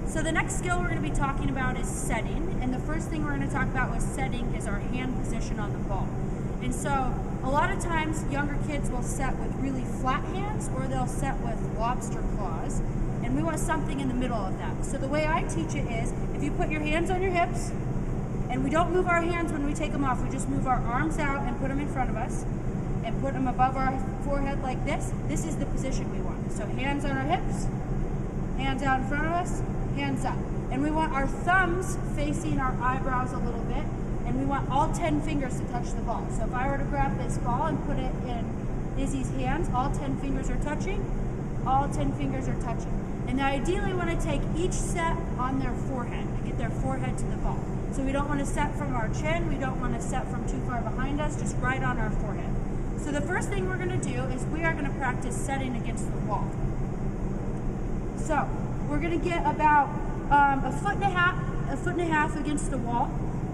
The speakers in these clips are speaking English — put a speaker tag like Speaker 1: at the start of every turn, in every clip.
Speaker 1: So the next skill we're going to be talking about is setting, and the first thing we're going to talk about with setting is our hand position on the ball. And so a lot of times younger kids will set with really flat hands, or they'll set with lobster claws, and we want something in the middle of that. So the way I teach it is, if you put your hands on your hips, and we don't move our hands when we take them off, we just move our arms out and put them in front of us, and put them above our forehead like this. This is the position we want. So hands on our hips, hands out in front of us, hands up. And we want our thumbs facing our eyebrows a little bit, and we want all 10 fingers to touch the ball. So if I were to grab this ball and put it in Izzy's hands, all 10 fingers are touching, all 10 fingers are touching. And ideally we want to take each set on their forehead and get their forehead to the ball. So we don't want to set from our chin, we don't want to set from too far behind us, just right on our forehead. So the first thing we're going to do is we are going to practice setting against the wall. So we're going to get about a foot and a half against the wall,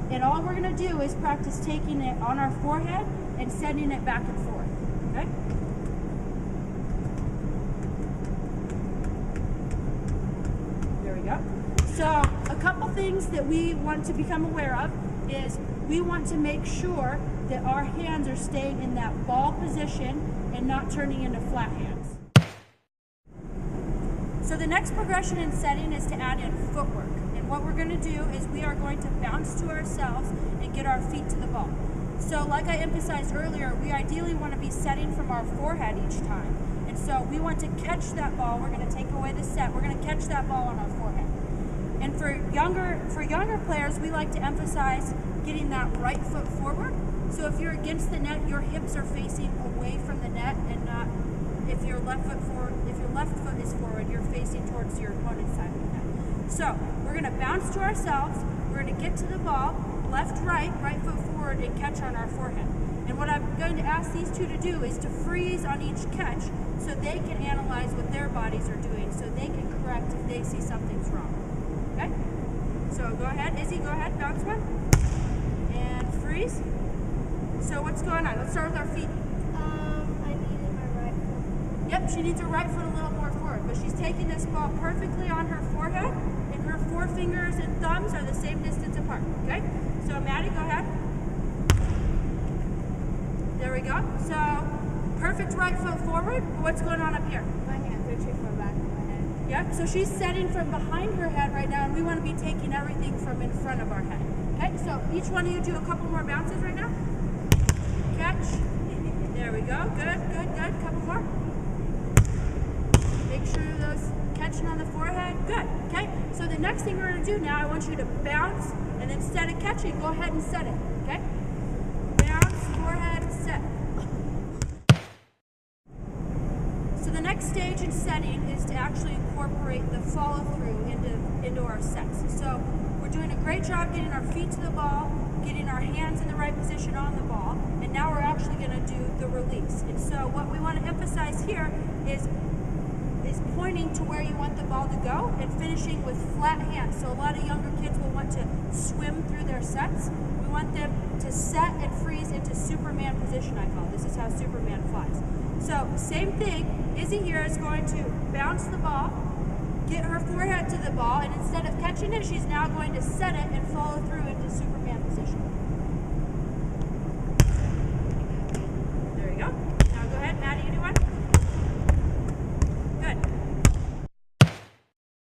Speaker 1: and all we're going to do is practice taking it on our forehead and setting it back and forth. Okay? There we go. So a couple things that we want to become aware of is we want to make sure that our hands are staying in that ball position and not turning into flat hands. So the next progression in setting is to add in footwork. And what we're going to do is we are going to bounce to ourselves and get our feet to the ball. So like I emphasized earlier, we ideally want to be setting from our forehead each time. And so we want to catch that ball. We're going to take away the set. We're going to catch that ball on our forehead. And for younger players, we like to emphasize getting that right foot forward. So if you're against the net, your hips are facing away from the net, and not if your left foot forward. If your left foot is forward, you're facing towards your opponent's side of the net. So we're going to bounce to ourselves. We're going to get to the ball, left, right foot forward, and catch on our forehead. And what I'm going to ask these two to do is to freeze on each catch, so they can analyze what their bodies are doing, so they can correct if they see something's wrong. Okay? So go ahead, Izzy, go ahead, bounce one. And freeze. So what's going on? Let's start with our feet.
Speaker 2: I needed my right foot.
Speaker 1: Yep, she needs her right foot a little more forward, but she's taking this ball perfectly on her forehead, and her forefingers and thumbs are the same distance apart. Okay? So Maddie, go ahead. There we go. So perfect right foot forward. What's going on up here?
Speaker 2: My hands are too far back of my head.
Speaker 1: Yep, so she's setting from behind her head right now, and we want to be taking everything from in front of our head. Okay, so each one of you do a couple more bounces right now. Catch. There we go. Good. Couple more. Make sure those catching on the forehead. Good. Okay, so the next thing we're going to do now, I want you to bounce, and instead of catching, go ahead and set it. Okay? Bounce, forehead, set. So the next stage in setting is to actually incorporate the follow-through into our sets. So we're doing a great job getting our feet to the ball, getting our hands in the right position on the ball, and now we're actually going to do the release. And so what we want to emphasize here is pointing to where you want the ball to go and finishing with flat hands. So a lot of younger kids will want to swim through their sets. We want them to set and freeze into Superman position, I call it. This is how Superman flies. So same thing, Izzy here is going to bounce the ball, get her forehead to the ball, and instead of catching it, she's now going to set it and follow through into Superman position.